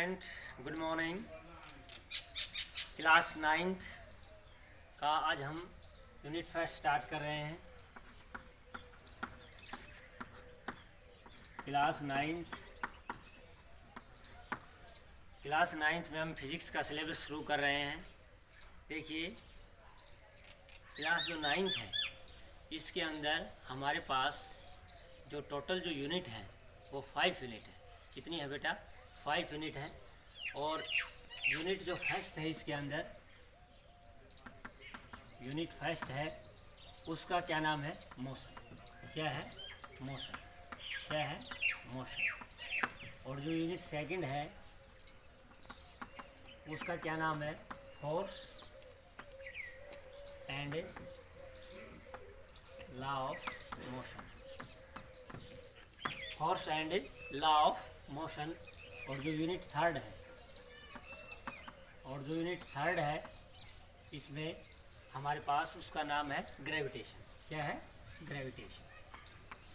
Student, good morning. Class 9th का आज हम यूनिट 5 स्टार्ट कर रहे हैं। क्लास 9th में हम फिजिक्स का सिलेबस शुरू कर रहे हैं। देखिए, क्लास जो 9th है इसके अंदर हमारे पास जो टोटल जो यूनिट है वो 5 यूनिट है। कितनी है बेटा? 5 यूनिट है। और यूनिट जो फर्स्ट है इसके अंदर यूनिट फर्स्ट है उसका क्या नाम है? मोशन। क्या है? मोशन। क्या है? मोशन। और जो यूनिट सेकंड है उसका क्या नाम है? Force and law of motion. Force and law of motion. और जो यूनिट थर्ड है इसमें हमारे पास उसका नाम है ग्रेविटेशन। क्या है? ग्रेविटेशन।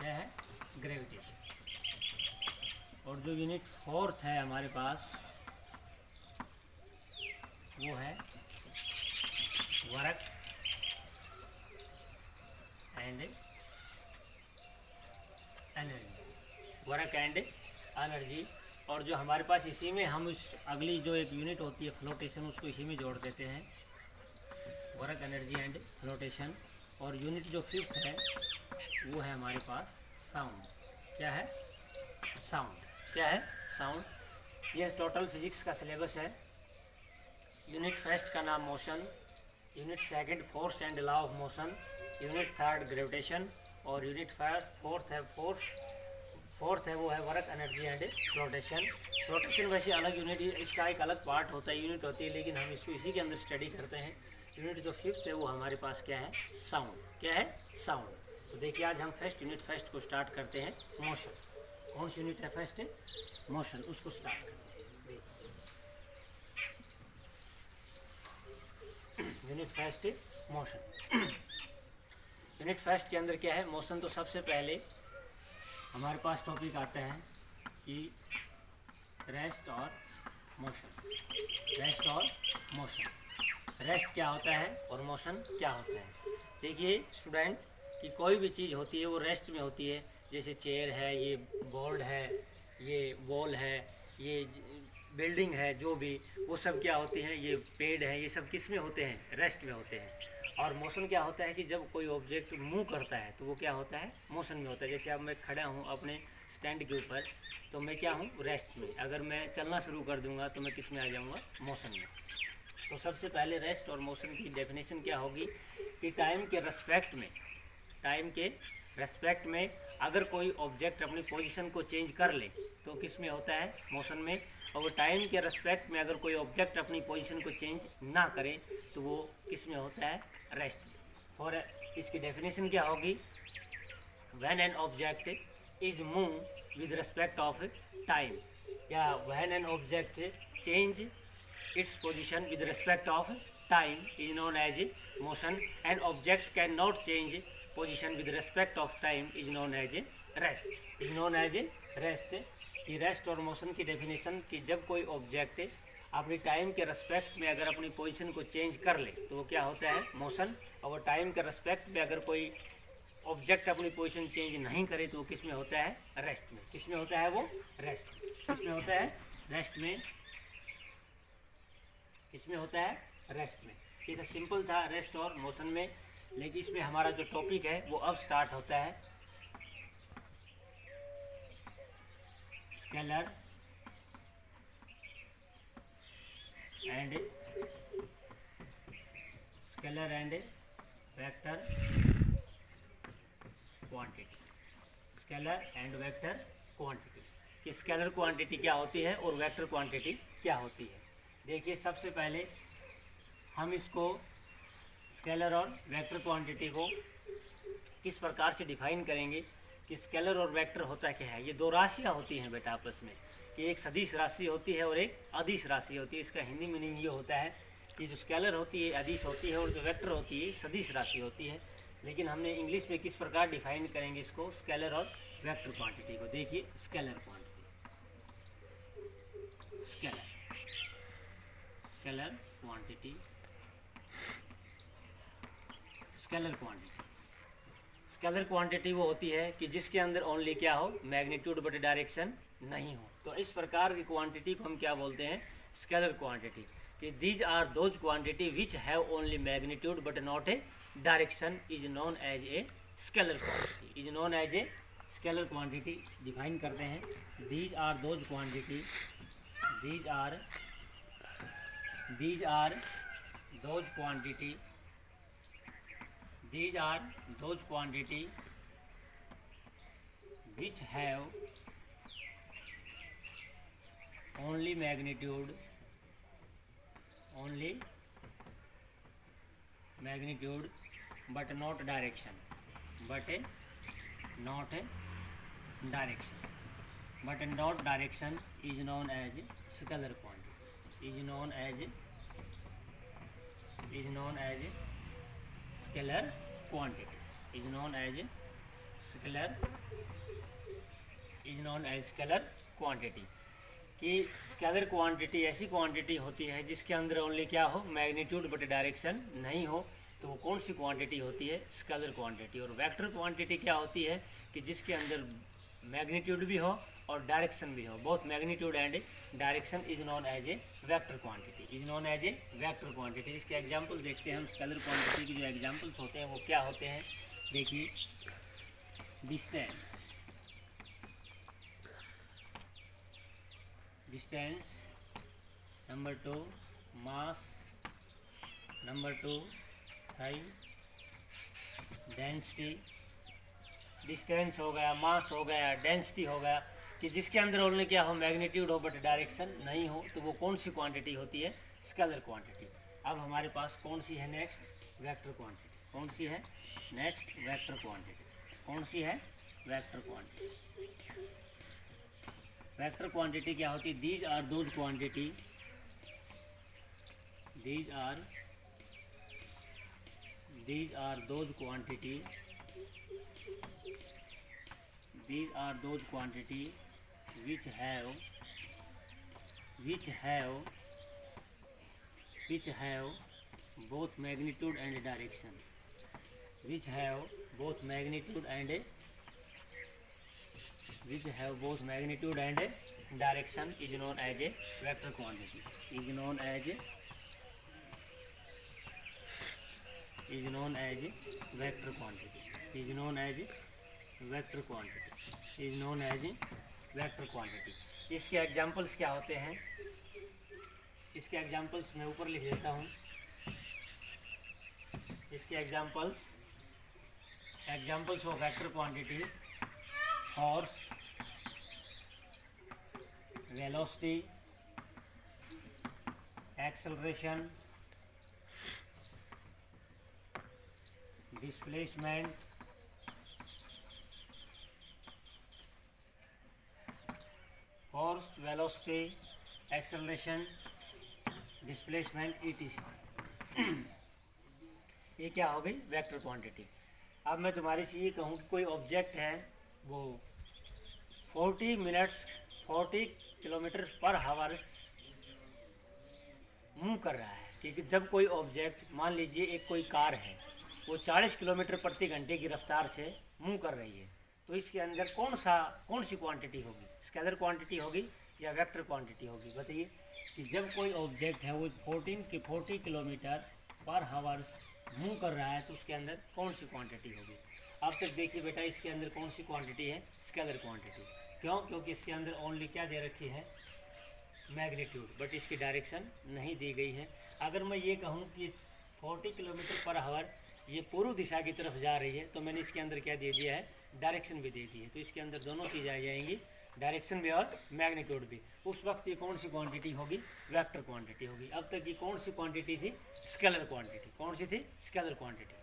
क्या है? ग्रेविटेशन। और जो यूनिट फोर्थ है हमारे पास वो है work and energy. Work and energy. और जो हमारे पास इसी में हम इस अगली जो एक यूनिट होती है फ्लोटेशन, उसको इसी में जोड़ देते हैं, वर्क एनर्जी एंड फ्लोटेशन। और यूनिट जो फिफ्थ है वो है हमारे पास साउंड। क्या है? साउंड। क्या है? साउंड। ये टोटल फिजिक्स का सिलेबस है। यूनिट फर्स्ट का नाम motion, unit second force and law of motion, unit third gravitation, और यूनिट फोर्थ है वो है work energy and flotation. Flotation वैसे अलग यूनिट, इसका एक अलग पार्ट होता है, यूनिट होती है, लेकिन हम इसको इसी के अंदर स्टडी करते हैं। यूनिट जो फिफ्थ है वो हमारे पास क्या है? साउंड। क्या है? साउंड। तो देखिए, आज हम यूनिट को स्टार्ट करते हैं मोशन। कौन सी यूनिट है? फर्स्ट मोशन, उसको स्टार्ट करते हैं। Unit first motion. Unit first के अंदर क्या है? मोशन। तो सबसे पहले हमारे पास टॉपिक आता है कि रेस्ट और मोशन। रेस्ट और मोशन। रेस्ट क्या होता है और मोशन क्या होता है? देखिए स्टूडेंट, कि कोई भी चीज़ होती है वो रेस्ट में होती है। जैसे चेयर है, ये बोर्ड है, ये वॉल है, ये बिल्डिंग है, जो भी वो सब क्या होते हैं? ये पेड़ है, ये सब किस में होते हैं? रेस्ट में होते हैं। और मोशन क्या होता है कि जब कोई ऑब्जेक्ट मूव करता है तो वो क्या होता है? मोशन में होता है। जैसे अब मैं खड़ा हूँ अपने स्टैंड के ऊपर, तो मैं क्या हूँ? रेस्ट में। अगर मैं चलना शुरू कर दूंगा तो मैं किस में आ जाऊँगा? मोशन में। तो सबसे पहले रेस्ट और मोशन की डेफिनेशन क्या होगी कि टाइम के रेस्पेक्ट में अगर कोई ऑब्जेक्ट अपनी पोजीशन को चेंज कर ले तो किस में होता है? मोशन में। और टाइम के रेस्पेक्ट में अगर कोई ऑब्जेक्ट अपनी पोजीशन को चेंज ना करे तो वो किस में होता है? रेस्ट में। और इसकी डेफिनेशन क्या होगी? When an object is move with respect of time, या when an object change its position with respect of time is known as motion. An object cannot change position with respect of time is known as rest. is known as rest. कि rest और motion की definition कि जब कोई object अपनी time के respect में अगर अपनी पोजीशन को चेंज कर ले तो वो क्या होता है? मोशन। और टाइम के रेस्पेक्ट में अगर कोई ऑब्जेक्ट अपनी पोजीशन चेंज नहीं करे तो वो किस में होता है? रेस्ट में। किस में होता है वो? रेस्ट। किस में होता है? रेस्ट में। इसमें होता है? रेस्ट में। ठीक है, सिंपल था रेस्ट और मोशन में। लेकिन इसमें हमारा जो टॉपिक है वो अब स्टार्ट होता है scalar and vector quantity. Scalar and vector quantity कि स्केलर क्वांटिटी क्या होती है और वेक्टर क्वांटिटी क्या होती है। देखिए, सबसे पहले हम इसको स्केलर और वेक्टर क्वांटिटी को किस प्रकार से डिफाइन करेंगे कि स्केलर और वेक्टर होता क्या है। ये दो राशियाँ होती हैं बेटा आपस में, कि एक सदिश राशि होती है और एक अदिश राशि होती है। इसका हिंदी मीनिंग ये होता है कि जो स्केलर होती है अदिश होती है और जो वेक्टर होती है सदिश राशि होती है। लेकिन हमने इंग्लिश में किस प्रकार डिफाइन करेंगे इसको, स्केलर और वेक्टर क्वांटिटी को। देखिए, scalar quantity scalar quantity. Scalar quantity वो होती है कि जिसके अंदर ओनली क्या हो, मैग्नीट्यूड बट डायरेक्शन नहीं हो। तो इस प्रकार की क्वांटिटी को हम क्या बोलते हैं, स्केलर क्वांटिटी। कि these are those quantity which have only magnitude but not a direction is known as a scalar quantity. Is known as a scalar quantity. Define करते हैं, these are those quantity, these are those quantity, these are those quantity which have only magnitude but not direction, but not direction is known as scalar quantity, is known as scalar quantity, is known as scalar quantity। कि scalar quantity ऐसी quantity होती है जिसके अंदर only क्या हो, magnitude but direction नहीं हो, तो वो कौन सी क्वांटिटी होती है, स्केलर क्वांटिटी। और वेक्टर क्वांटिटी क्या होती है कि जिसके अंदर मैग्नीट्यूड भी हो और डायरेक्शन भी हो, both magnitude and direction is known as a vector quantity, is known as a vector quantity. इसके एग्जांपल देखते हैं हम। स्केलर क्वांटिटी के जो एग्जांपल्स होते हैं वो क्या होते हैं, देखिए, डिस्टेंस, नंबर 2 मास, नंबर 2 हाइट, डेंसिटी। डिस्टेंस हो गया, मास हो गया, डेंसिटी हो गया, कि जिसके अंदर ओनली क्या हो, मैग्नीट्यूड हो बट डायरेक्शन नहीं हो, तो वो कौन सी क्वांटिटी होती है, स्केलर क्वांटिटी। अब हमारे पास कौन सी है नेक्स्ट, वेक्टर क्वांटिटी। कौन सी है नेक्स्ट, वेक्टर क्वांटिटी। कौन सी है, वेक्टर क्वांटिटी। वेक्टर क्वांटिटी क्या होती है, these are those quantity, these are those quantity, these are those quantity which have both magnitude and direction, which have both magnitude and direction is known as a vector quantity, is known as vector quantity, is known as vector quantity, is known as vector quantity. इसके examples क्या होते हैं, इसके examples मैं ऊपर लिख देता हूँ। इसके examples of vector quantity, force, velocity, acceleration, displacement, force, velocity, acceleration, displacement, ETC। ये क्या हो गई, वेक्टर क्वांटिटी। अब मैं तुम्हारे से ये कहूँ कि कोई ऑब्जेक्ट है वो 40 किलोमीटर पर हावर्स मूव कर रहा है। क्योंकि जब कोई ऑब्जेक्ट, मान लीजिए एक कोई कार है, वो 40 किलोमीटर प्रति घंटे की रफ्तार से मूव कर रही है, तो इसके अंदर कौन सी क्वांटिटी होगी, स्केलर क्वांटिटी होगी या वेक्टर क्वांटिटी होगी, बताइए। कि जब कोई ऑब्जेक्ट है वो 40 किलोमीटर पर हावर मूव कर रहा है, तो उसके अंदर कौन सी क्वांटिटी होगी। अब तक देखिए बेटा, इसके अंदर कौन सी क्वांटिटी है, स्केलर क्वांटिटी। क्यों, क्योंकि इसके अंदर ओनली क्या दे रखी है, मैग्नीट्यूड, बट इसकी डायरेक्शन नहीं दी गई है। अगर मैं ये कहूँ कि 40 किलोमीटर पर हावर ये पूर्व दिशा की तरफ जा रही है, तो मैंने इसके अंदर क्या दे दिया है, डायरेक्शन भी दे दी है। तो इसके अंदर दोनों चीज़ें आ जाएंगी, डायरेक्शन भी और मैग्नीट्यूड भी। उस वक्त ये कौन सी क्वांटिटी होगी, वेक्टर क्वांटिटी होगी। अब तक ये कौन सी क्वांटिटी थी, स्केलर क्वांटिटी। कौन सी थी, स्केलर क्वांटिटी।